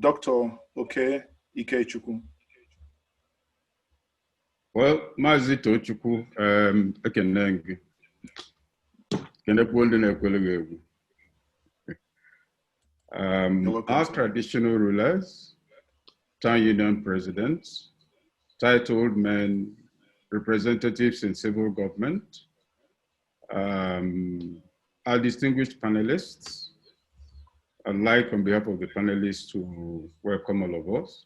Dr. Okey Okechukwu. Well, Mazi Tochukwu, our traditional rulers, town union presidents, titled men, representatives in civil government, our distinguished panelists, I'd like on behalf of the panelists to welcome all of us.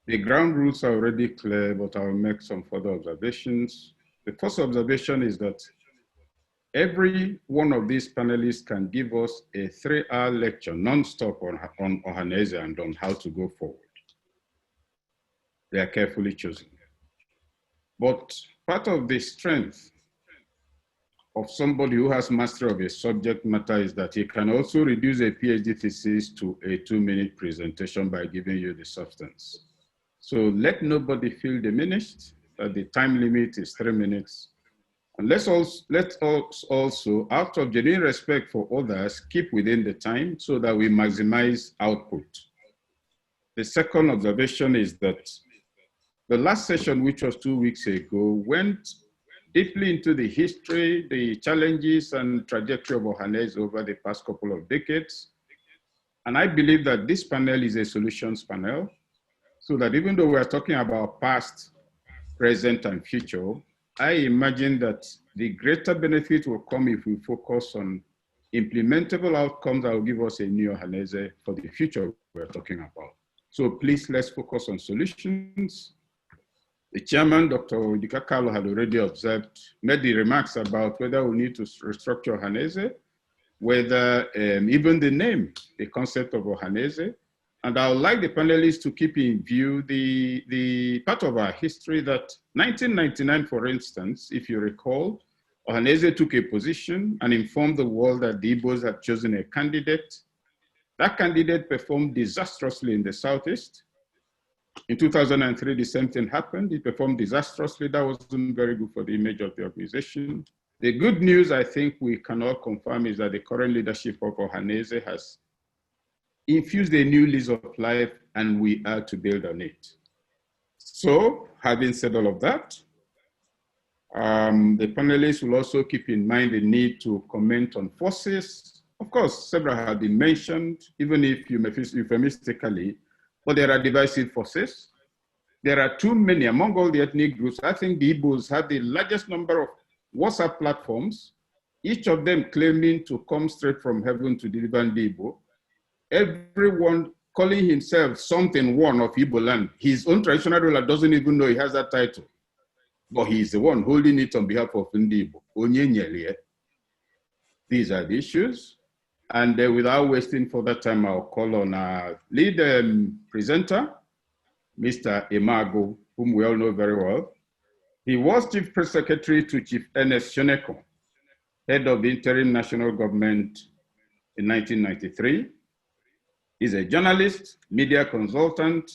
The ground rules are already clear, but I'll make some further observations. The first observation is that every one of these panelists can give us a 3-hour lecture non-stop on Ohaneze and on how to go forward. They are carefully chosen. But part of the strength of somebody who has mastery of a subject matter is that he can also reduce a PhD thesis to a 2-minute presentation by giving you the substance. So let nobody feel diminished, that the time limit is 3 minutes. And let us also, out of genuine respect for others, keep within the time so that we maximize output. The second observation is that the last session, which was 2 weeks ago, went deeply into the history, the challenges and trajectory of Ohaneze over the past couple of decades. And I believe that this panel is a solutions panel, so that even though we are talking about past, present, and future, I imagine that the greater benefit will come if we focus on implementable outcomes that will give us a new Ohaneze for the future we're talking about. So please, let's focus on solutions. The chairman, Dr. Dikakalo, had already observed, made the remarks about whether we need to restructure Ohaneze, whether even the name, the concept of Ohaneze. And I would like the panelists to keep in view the part of our history that 1999, for instance, if you recall, Ohaneze took a position and informed the world that the Igbos had chosen a candidate. That candidate performed disastrously in the Southeast. In 2003, the same thing happened. It performed disastrously. That wasn't very good for the image of the organization. The good news, I think we can all confirm, is that the current leadership of Ohaneze has infused a new lease of life, and we are to build on it. So, having said all of that, the panelists will also keep in mind the need to comment on forces. Of course, several have been mentioned, even if euphemistically, but there are divisive forces. There are too many among all the ethnic groups. I think the Igbos have the largest number of WhatsApp platforms, each of them claiming to come straight from heaven to deliver Ndigbo. Everyone calling himself something one of Igbo land. His own traditional ruler doesn't even know he has that title, but he's the one holding it on behalf of Ndigbo. These are the issues. And without wasting further time, I'll call on our lead presenter, Mr. Imago, whom we all know very well. He was Chief Press Secretary to Chief Ernest Shoneko, head of the interim national government in 1993. He's a journalist, media consultant,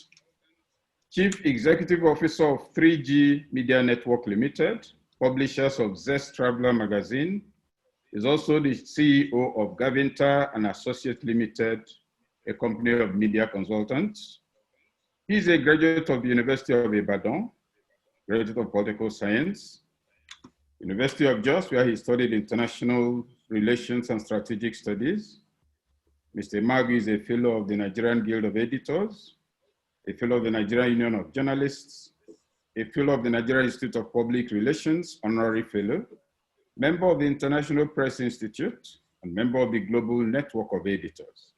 Chief Executive Officer of 3G Media Network Limited, publishers of Zest Traveler magazine. He's also the CEO of Gavinta and Associates Limited, a company of media consultants. He's a graduate of the University of Ibadan, graduate of political science, University of Jos, where he studied international relations and strategic studies. Mr. Magu is a fellow of the Nigerian Guild of Editors, a fellow of the Nigerian Union of Journalists, a fellow of the Nigerian Institute of Public Relations, honorary fellow, member of the International Press Institute, and member of the Global Network of Editors.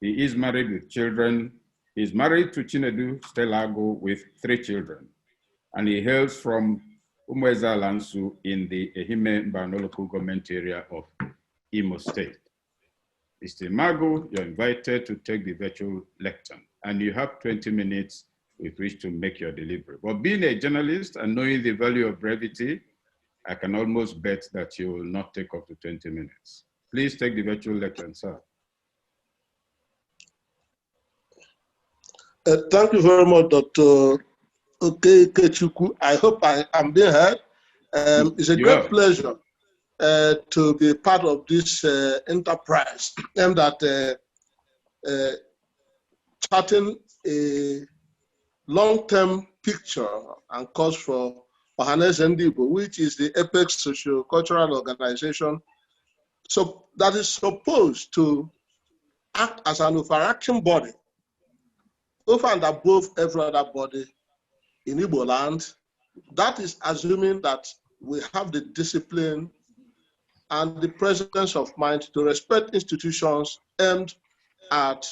He is married with children. He is married to Chinedu Stelago with 3 children, and he hails from Umweza Lansu in the Ehime Mbano local government area of Imo State. Mr. Mago, you're invited to take the virtual lectern, and you have 20 minutes with which to make your delivery. But being a journalist and knowing the value of brevity, I can almost bet that you will not take up to 20 minutes. Please take the virtual lectern, sir. Thank you very much, Dr. Okey Okechukwu. I hope I am being heard. It's a great pleasure to be part of this enterprise aimed at charting a long-term picture and cause for Ohaneze Ndigbo, which is the apex socio-cultural organization so that is supposed to act as an overarching body over and above every other body in Igbo land. That is assuming that we have the discipline and the presence of mind to respect institutions aimed at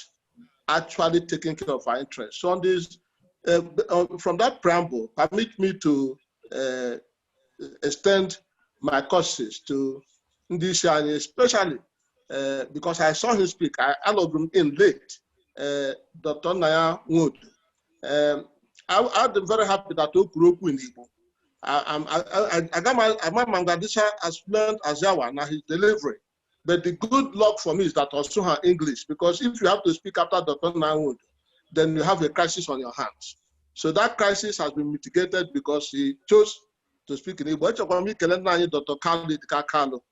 actually taking care of our interests. So on this, from that preamble, permit me to extend my curses to Ndishani, especially because I saw him speak. I loved him in late, Dr. Naya Wood. I'm very happy that you grew up in Igbo. I got my Mangadisha as fluent as Yawa, now his delivery. But the good luck for me is that also her English, because if you have to speak after Dr. Naya Wood, then you have a crisis on your hands. So that crisis has been mitigated because he chose to speak in Igbo. Dr. Carlo.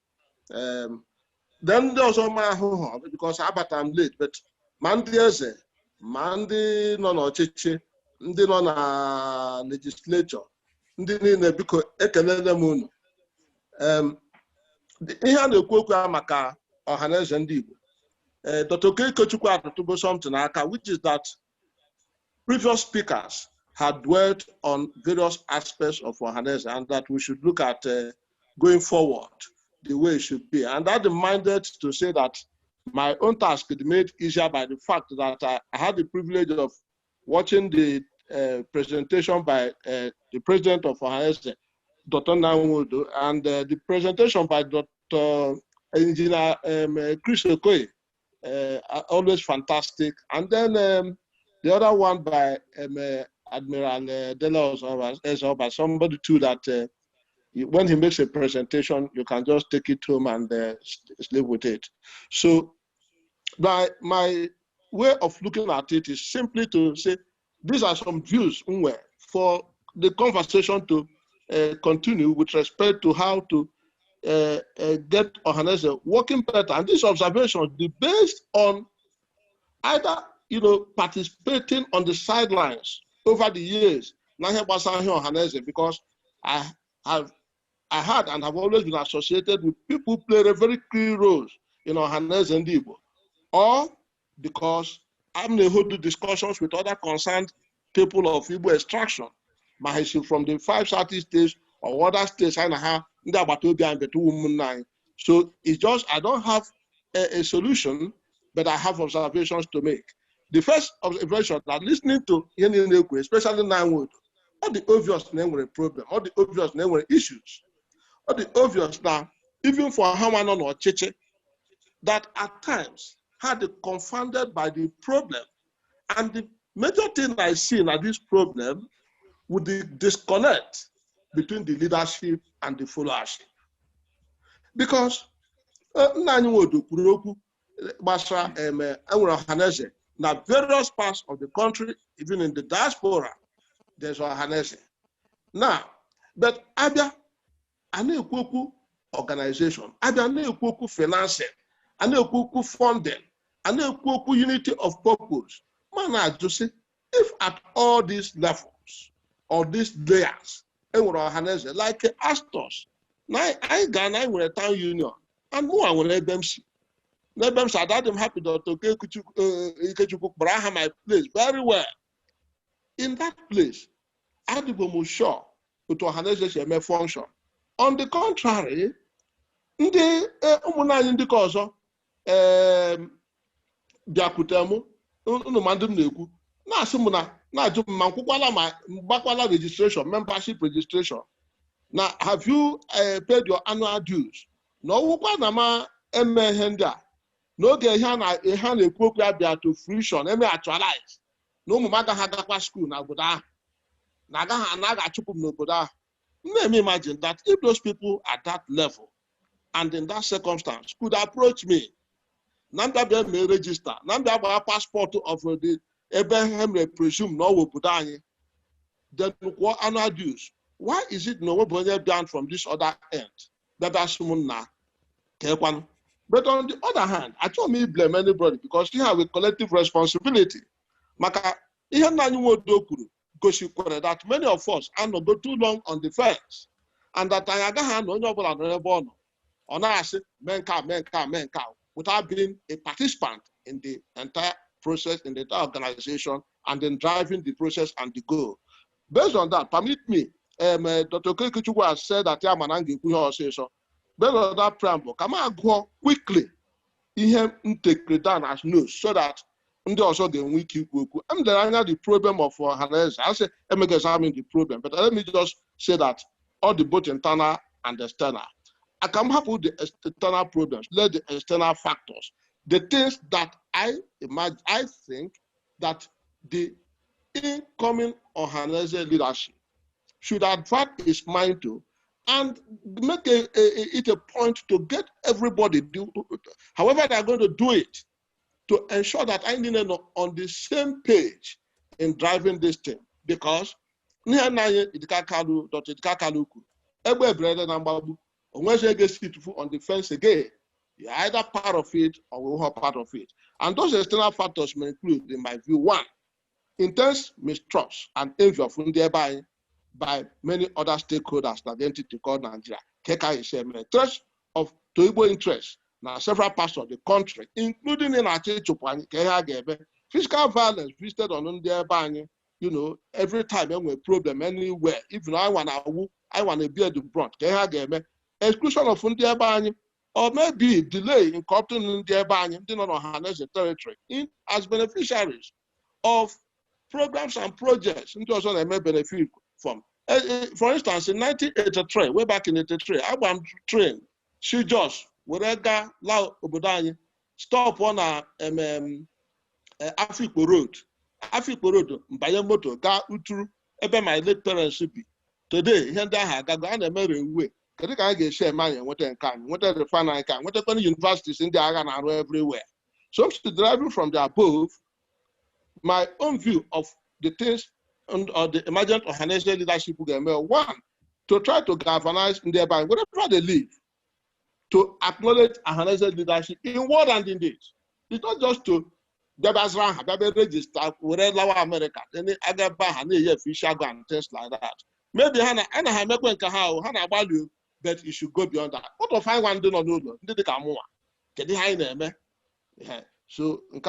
Then there was my home because I'm late, but Mandieze, Mandi no no chichi, Ndi no na legislature, Ndi ni biko ekelele munu. Ihe a na-ekwu okwu maka Ohaneze Ndigbo. Dr. Okey Okechukwu had to go something which is that previous speakers had dwelt on various aspects of Ohaneze and that we should look at going forward the way it should be. And that reminded to say that my own task is made easier by the fact that I had the privilege of watching the presentation by the president of Ohaneze, Dr. Nanwodo, and the presentation by Dr. Engineer Chris Okoye, always fantastic. And then the other one by Admiral Delos, somebody too that when he makes a presentation, you can just take it home and live with it. So my way of looking at it is simply to say, these are some views for the conversation to continue with respect to how to get Ohaneze working better. And these observations be based on either participating on the sidelines over the years, because I had and have always been associated with people who play a very key roles in Ohaneze Ndigbo, or because I'm able to do discussions with other concerned people of Igbo extraction, from the 5 Southeast states or other states. So it's just, I don't have a solution, but I have observations to make. The first observation, that listening to Yenekwe, especially Nanwood, all the obvious name were a problem, all the obvious name were issues. All the obvious now, even for Hamanon or Cheche, that at times had been confounded by the problem. And the major thing I see in this problem would the disconnect between the leadership and the followership. Because now various parts of the country, even in the diaspora, there's Ohaneze. Now, but Abia, Ane-Ekwoku organization, Abia Ane-Ekwoku financing, Ane-Ekwoku funding, Ane-Ekwoku unity of purpose. Man, I just say, if at all these levels or these layers, Ohaneze, like Astos, I Ghana with a town union, and more I will let them see. Let them say that I'm happy that Okey Okechukwu, but I have my place very well. In that place, I am sure that Ohaneze may function. On the contrary, ndị ụmụnna anyị ndị ka ọzọ bịakwute m ụnụ ma ndị m na-ekwu na-asị m na-ajụ m ma nkwụkwala ma mgbakwala registration, membership registration. Now, have you paid your annual dues? Na ọwụkwa na ma eme ihe ndị a n'oge ihe a na-ekwu okwu ya bịa to fruition, eme actualize na ụmụ m agaghị agakwa school na obodo ahụ na agaghị achụpụ m n'obodo ahụ. Let me imagine that if those people at that level and in that circumstance could approach me, Nambia may register, Nambia passport of the Abraham presume no Budani, then what annual dues? Why is it no one done from this other end? That's Munna. But on the other hand, I don't mean blame anybody because you have a collective responsibility. Maka ihe nna anyị nwodo kwuru gosikwara that many of us anọgo too long on the fence and that anyị agaghị anọ onye ọbụla nọ ebe ọ nọ ọ na-asị mee nke a without being a participant in the entire process, in the entire organization, and in driving the process and the goal. Based on that, permit me, Dr. Okey Okechukwu has said that based on that preamble, come on, go quickly. Ihe take down as news so that ndị also get wiki. I'm the problem of Ohaneze. I say I'm examining the problem, but let me just say that all the both internal and external. I come up with the external problems, let the external factors, the things that I imagine, I think that the incoming Ohaneze leadership should advert its mind to and make it a point to get everybody, however they're going to do it, to ensure that I need to on the same page in driving this thing. Because on the fence again, you're either part of it or we're not part of it. And those external factors may include, in my view, one, intense mistrust and envy of Ndigbo by many other stakeholders that the entity called Nigeria. Threats of Igbo interests now several parts of the country, including in Achịchụkwu, fiscal violence visited on Ndigbo, you know, every time when we problem anywhere, even I want to bear the brunt, exclusion of Ndigbo, or maybe delay in corrupting Ndigbo, Ohaneze territory, in as beneficiaries of programs and projects, into also they may benefit from. For instance, in 1983, way back in 83, I was trained. She just whatever law obodani stop on Afikpo Road. Afikpo Road, Mbayemoto, ga uturu ebe my late parents be. Today, here they have got an American way. Can I get share money? What they can, what they refine I can, what they universities in the Agan are everywhere. So to deriving from the above, my own view of the things or the emergent Ohaneze leadership one, to try to galvanize in their mind, wherever they live, to acknowledge Ohaneze leadership in word and in deed. It's not just to register wherever America, any other official and things like that. Maybe Hannah value, but you should go beyond that. What if I want to know? So, in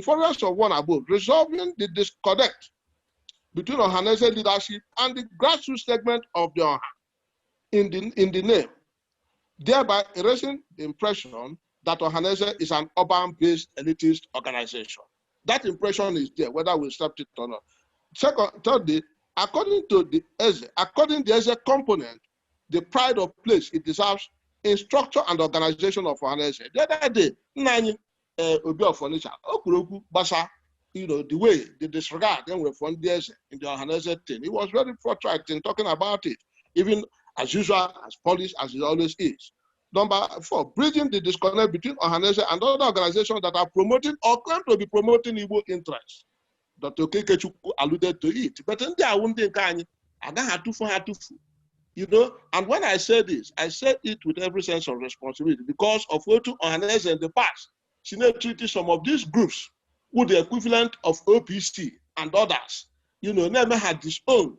furtherance of one above, resolving the disconnect between Ohaneze leadership and the grassroots segment of the Oha in the name, thereby erasing the impression that Ohaneze is an urban-based elitist organization. That impression is there, whether we accept it or not. Thirdly, according to the Eze component, the pride of place it deserves in structure and organization of Ohaneze. The other day, you know, the way they disregard them with in the Ohaneze thing. He was very forthright in talking about it, even as usual, as polished as it always is. Number 4, bridging the disconnect between Ohaneze and other organizations that are promoting or claim to be promoting Igbo interests. Dr. Okey Okechukwu alluded to it. But in there, I won't think you know, and when I say this, I say it with every sense of responsibility because of what Ohaneze in the past. She never treated some of these groups with the equivalent of OPC and others, you know, never had Disown,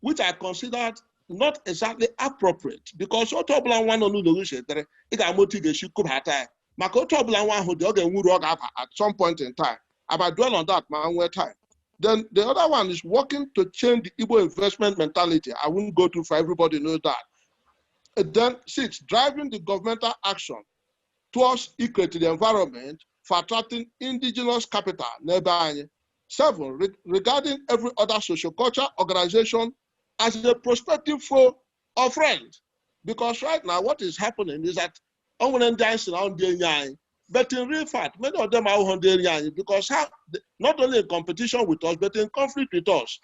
which I considered not exactly appropriate because at some point in time. About dwell on that, my time. Then the other one is working to change the Igbo investment mentality. I won't go through for everybody knows that. And then 6, driving the governmental action towards equal to the environment for attracting indigenous capital. 7, regarding every other social culture organization as a prospective foe or friend. Because right now what is happening is that but in real fact, many of them are Hondarian because not only in competition with us, but in conflict with us.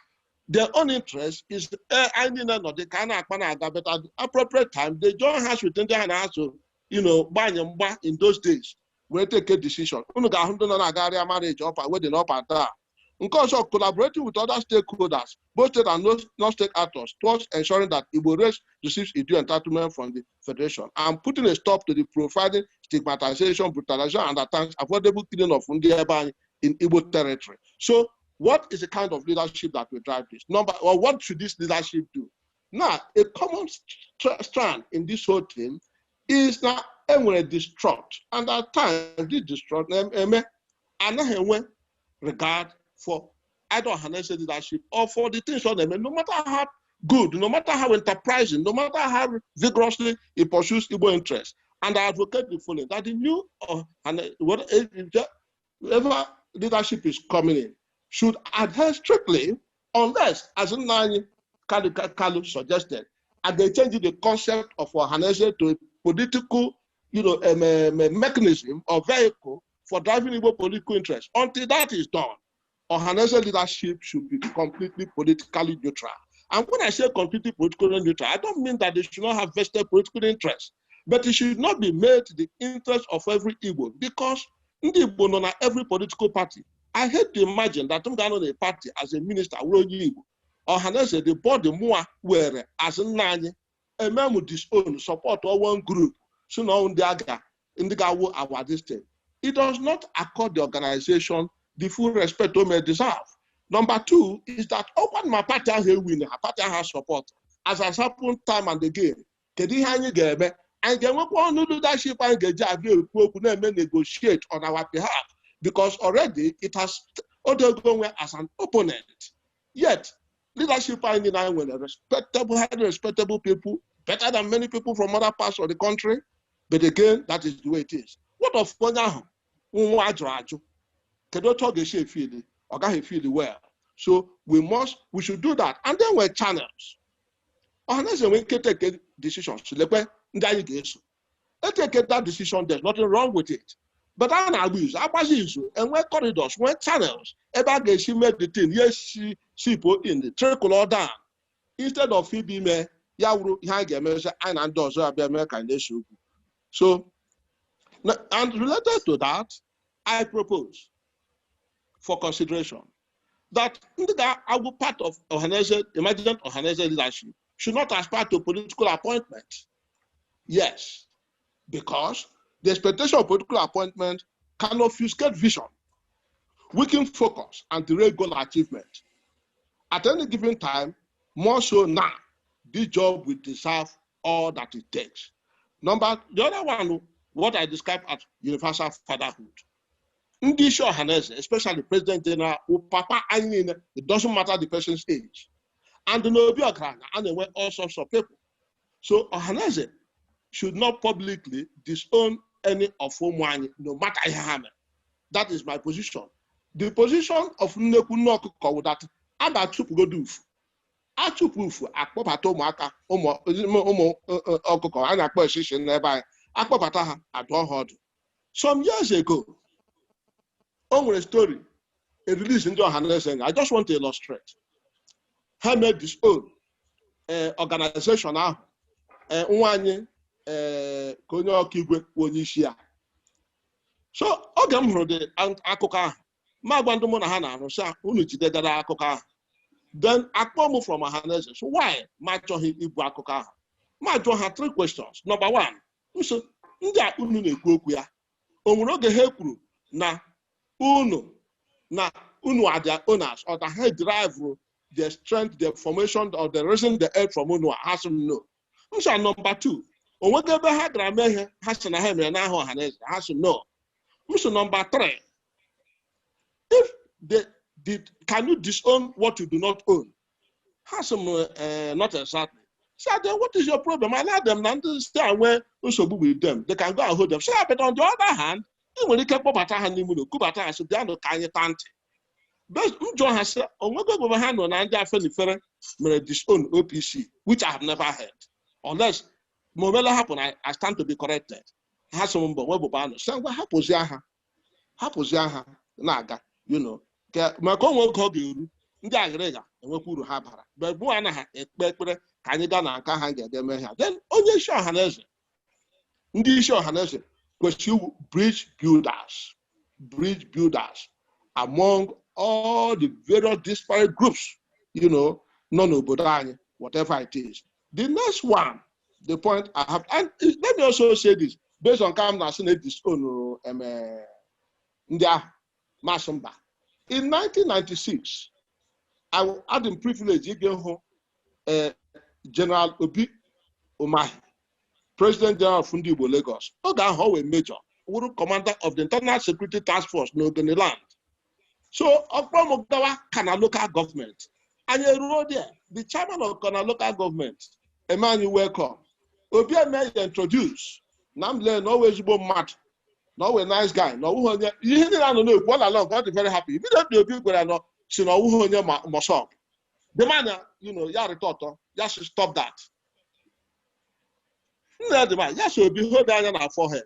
Their own interest is but at the appropriate time, they join hands with India and also, you know, in those days, we take a decision. Marriage up and wedding up and down. Because of collaborating with other stakeholders, both state and non-state actors, towards ensuring that Igbo race receives its due entitlement from the Federation and putting a stop to the profiling, stigmatization, brutalization, and at times avoidable killing of Ndigbo in Igbo territory. So what is the kind of leadership that will drive this? What should this leadership do? Now, a common strand in this whole thing is now distraught. And at times, this distraught, and regard for either Ohaneze leadership or for the things on them. No matter how good, no matter how enterprising, no matter how vigorously it pursues Igbo interests. And I advocate the following, that the new, whatever leadership is coming in, should adhere strictly, unless, as Nani Kalu suggested, and they change the concept of Ohaneze to a political, mechanism or vehicle for driving Igbo political interests. Until that is done, Ohaneze leadership should be completely politically neutral. And when I say completely politically neutral, I don't mean that they should not have vested political interests, but it should not be made the interest of every Igbo, because Ndigbo know every political party. I hate to imagine that I'm going on a party as a minister, Ohaneze, the body more where as a nanny, a man would disown, support or one group, so now in the our distance. It does not accord the organization the full respect they may deserve. Number two is that open my party has win, a party has support, as has happened time and again. And then we leadership and negotiate on our behalf, because already it has gone as an opponent. Yet leadership and when highly respectable people, better than many people from other parts of the country. But again, that is the way it is. What of well? So we should do that. And then we're channels. Ohaneze, we can take decisions. Take that decision, there's nothing wrong with it. But I abuse, and when corridors, when channels, ever she made the thing, yes, she put in the trickle down. Instead of me, so, and related to that, I propose for consideration that our part of Ohaneze, emergent Ohaneze leadership should not aspire to political appointment. Yes, because the expectation of political appointment can obfuscate vision, weaken focus, and delay goal achievement. At any given time, more so now, this job will deserve all that it takes. The other one, what I describe as universal fatherhood. Ndisho Ohaneze, especially President General, Papa, it doesn't matter the person's age. And the Nobiograna, and there were all sorts of people. So Ohaneze should not publicly disown any of whom, no matter how. That is my position. The position of Nneku that Abatupu go do. Atupu akpopato maka okoko and acquisition nearby. Akpopataha at one hard. Some years ago, on a story, a release into Ohaneze, I just want to illustrate. He made this own organization now. Okey Okechukwu. So, Ogam Rode and Akoka, Magwandumona Hana, Rosa, Unijide Akoka. Then Akpomu from Ohaneze. So, why? Macho Ibu Akoka. Macho had three questions. Number one, so, Ndia Unune Kuya. Omuroge Hekuru, na Unu are their owners, or the head drive the strength, the formation, or the reason the help from Unu has to know. So, number two, whatever had Ramehe has to know Ohaneze has to know. So, number three, if can you disown what you do not own? Has some not exactly. So then what is your problem? I let them understand where Usobu with them. They can go and hold them. So, but on the other hand, when they keep up at Hanimuno, Kubata, so they are not kind of tanty. But John has said, on what go hand on Anja Fenifere may disown OPC, which I have never heard. Unless Momela happen, I stand to be corrected. Has some Webobano. So what happens Yaha? Happens Yaha, Naga, you know. Macon call you, Ndiagrega, and Wapuru Habara. But Buana, Kanida, Kahanga, they may have. Then only show Ohaneze. Ndisho Ohaneze pursue bridge builders among all the various disparate groups, non-Obodani, whatever it is. The next one, the point I have, and let me also say this, based on Kamna Senate disown India. Masumba. In 1996, I had the privilege of General Obi Umahi, President General of Ndigbo, Lagos. Oga Major, commander of the Internal Security Task Force, Nogoni Land. So, from Kana local government, and you wrote there, the chairman of Kana local government, Emmanuel Welcome, Obi may introduce, Namble, always go mad, no a nice guy, no, you don't know, what along, got very happy. If you don't know people are not, so no, who Mosop. The man, Yari Toto, just stop that. No, the man, yes, will be hold down on our forehead.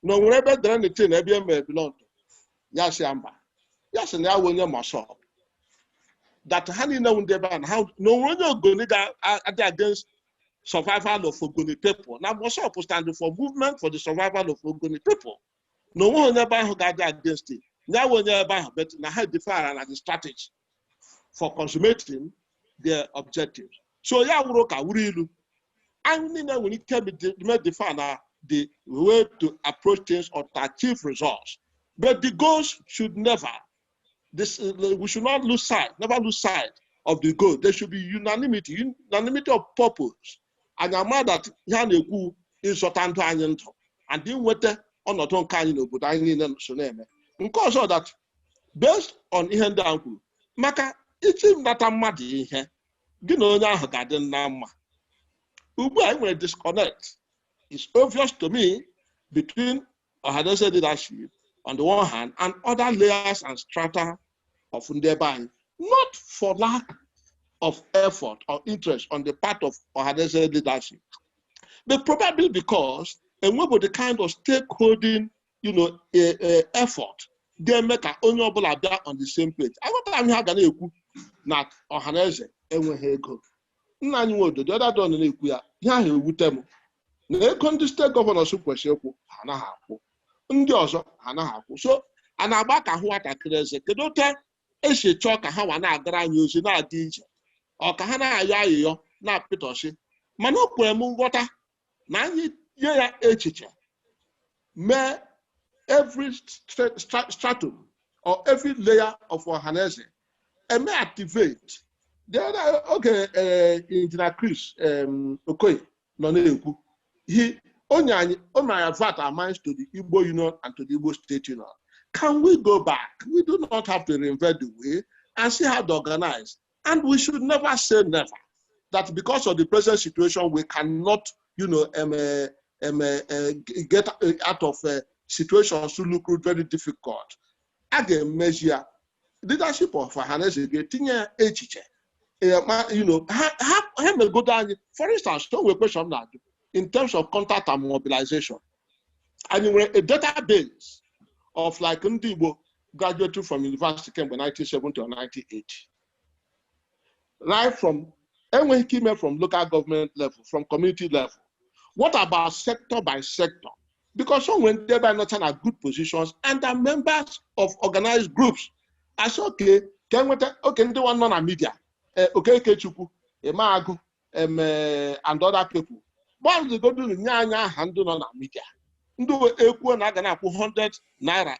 No, wherever the anything, every may belong to. Yes, Yamba. Yes, and now when you Mosop. That honey no one how no one you're going to against survival of Ogoni people. Now, Mosop standing for movement for the survival of Ogoni people. No one never got against it. Now, when you're about, but now had the fire and the strategy for consummating their objectives. So, yeah, we look. I mean, when it can be defined the way to approach things or to achieve results. But the goals should never, we should not lose sight, never lose sight of the goal. There should be unanimity of purpose. And I'm mad that Yaneku is Sotanto Anyento. And then what on not on Kanino, but I need so name. Because of that, based on Ihendanku, Maka, it's him that I'm mad in here. You know, now garden nama. I will disconnect. It's obvious to me between Ohaneze leadership on the one hand and other layers and strata of Ndebani, not for lack of effort or interest on the part of Ohaneze leadership, but probably because and what the kind of stakeholding, effort they make a honorable ada on the same page. I want to have an not Ohaneze and go. The other done in Equia, Yahi Wutemo. The state governor super shepu, Hanahapo. Ndioso, Hanahapo. So, and Abaka who at a crazy, the daughter, Eshe Choka Hawana Gran using our DJ, or Kahana Yayo, not Pitoshi. Manopoemu water, Nani Yaya Echiche. May every stratum or every layer of Ohaneze and may activate. The other, okay, Engineer Chris Okoye, Noneku, he only advert our minds to the Igbo Union and to the Igbo State Union. Can we go back? We do not have to reinvent the way and see how to organize. And we should never say never. That because of the present situation, we cannot, get out of situations to look very difficult. Again, measure leadership of Ohaneze getting echiche. Go down. For instance, so we question that in terms of contact and mobilization. I mean, a database of like Ndigbo graduated from university came in 1970 or 1980. Right from, and when he came from local government level, from community level. What about sector by sector? Because some went there by not at good positions and are members of organized groups. I said, okay, the one non media. Okey Okechukwu, Magu, and other people. Once they go to the Nyanya handle on media, do equal $100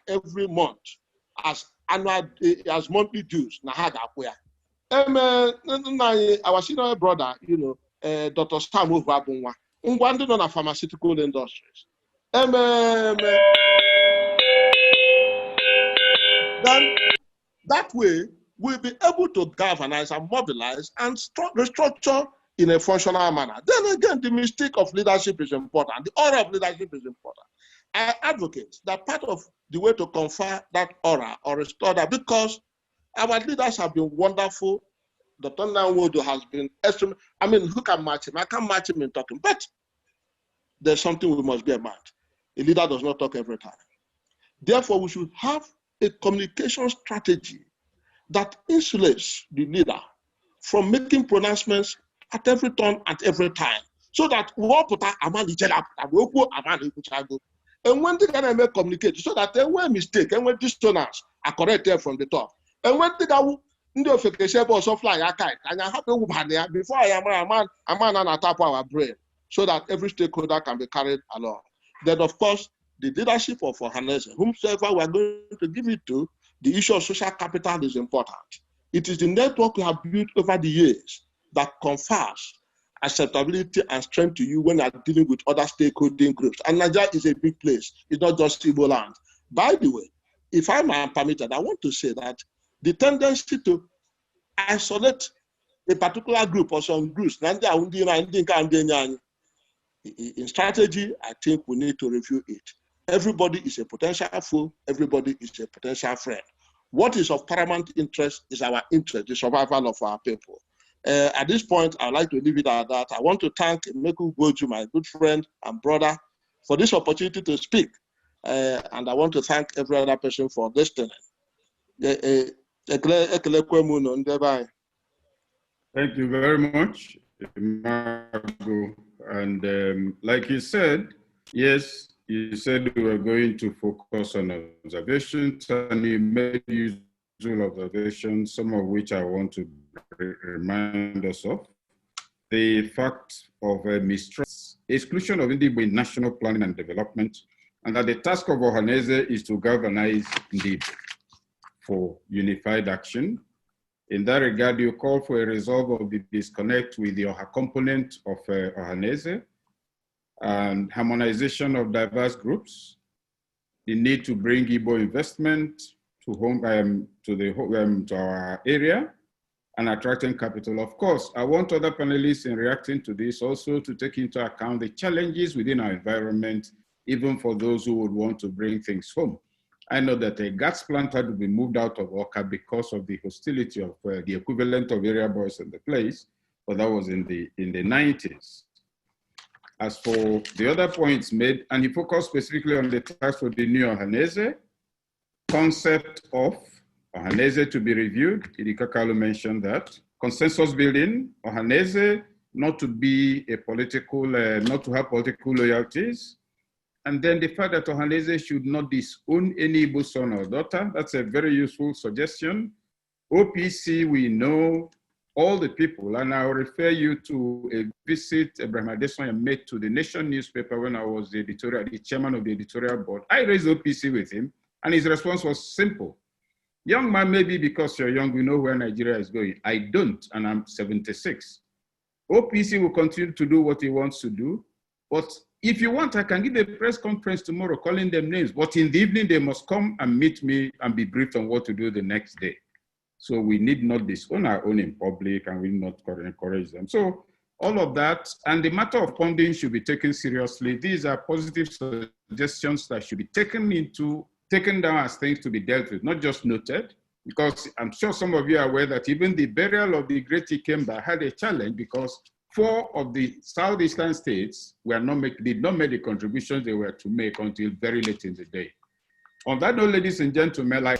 every month as annual as monthly dues. Our senior brother, Dr. Sam Wabunwa, on a pharmaceutical industries. Then that way, we'll be able to galvanize and mobilize and restructure in a functional manner. Then again, the mystique of leadership is important. The aura of leadership is important. I advocate that part of the way to confer that aura or restore that, because our leaders have been wonderful. Dr. Nwodo has been extreme. I mean, who can match him? I can't match him in talking, but there's something we must be about. A leader does not talk every time. Therefore, we should have a communication strategy that insulates the leader from making pronouncements at every turn, at every time, so that we all put our man and when they can make communicate, so that when mistake and when dissonance are corrected from the top, and when they go into a fly a kite, and I have a woman there before I am a man and a tap our brain, so that every stakeholder can be carried along. Then, of course, the leadership of Ohaneze, whomsoever we are going to give it to, the issue of social capital is important. It is the network we have built over the years that confers acceptability and strength to you when you are dealing with other stakeholding groups. And Nigeria is a big place. It's not just Igbo land. By the way, if I'm permitted, I want to say that the tendency to isolate a particular group or some groups, in strategy, I think we need to review it. Everybody is a potential foe. Everybody is a potential friend. What is of paramount interest is our interest, the survival of our people. At this point, I'd like to leave it at that. I want to thank Meku Goju, my good friend and brother, for this opportunity to speak. And I want to thank every other person for listening. Thank you very much, Margo. And like you said, yes, you said we were going to focus on observations, and you made usual observations, some of which I want to remind us of. The fact of mistrust, exclusion of Ndigbo in national planning and development, and that the task of Ohaneze is to galvanize Ndigbo for unified action. In that regard, you call for a resolve of the disconnect with the Oha component of Ohaneze, and harmonization of diverse groups, the need to bring Igbo investment to our area, and attracting capital. Of course, I want other panelists in reacting to this also to take into account the challenges within our environment, even for those who would want to bring things home. I know that a gas plant had to be moved out of Oka because of the hostility of the equivalent of area boys in the place, but that was in the 90s. As for the other points made, and he focused specifically on the task for the new Ohaneze, concept of Ohaneze to be reviewed. Idikakalu mentioned that. Consensus building, Ohaneze not to be a political, not to have political loyalties. And then the fact that Ohaneze should not disown any Igbo son or daughter. That's a very useful suggestion. OPC, we know all the people, and I'll refer you to a visit Ibrahim Adesoya made to the Nation newspaper when I was the chairman of the editorial board. I raised OPC with him, and his response was simple. Young man, maybe because you're young, we know where Nigeria is going. I don't, and I'm 76. OPC will continue to do what he wants to do, but if you want, I can give a press conference tomorrow calling them names, but in the evening, they must come and meet me and be briefed on what to do the next day. So we need not disown our own in public, and we need not encourage them. So all of that, and the matter of funding should be taken seriously. These are positive suggestions that should be taken down as things to be dealt with, not just noted, because I'm sure some of you are aware that even the burial of the great Ikemba had a challenge because 4 of the southeastern states did not make the contributions they were to make until very late in the day. On that note, ladies and gentlemen, like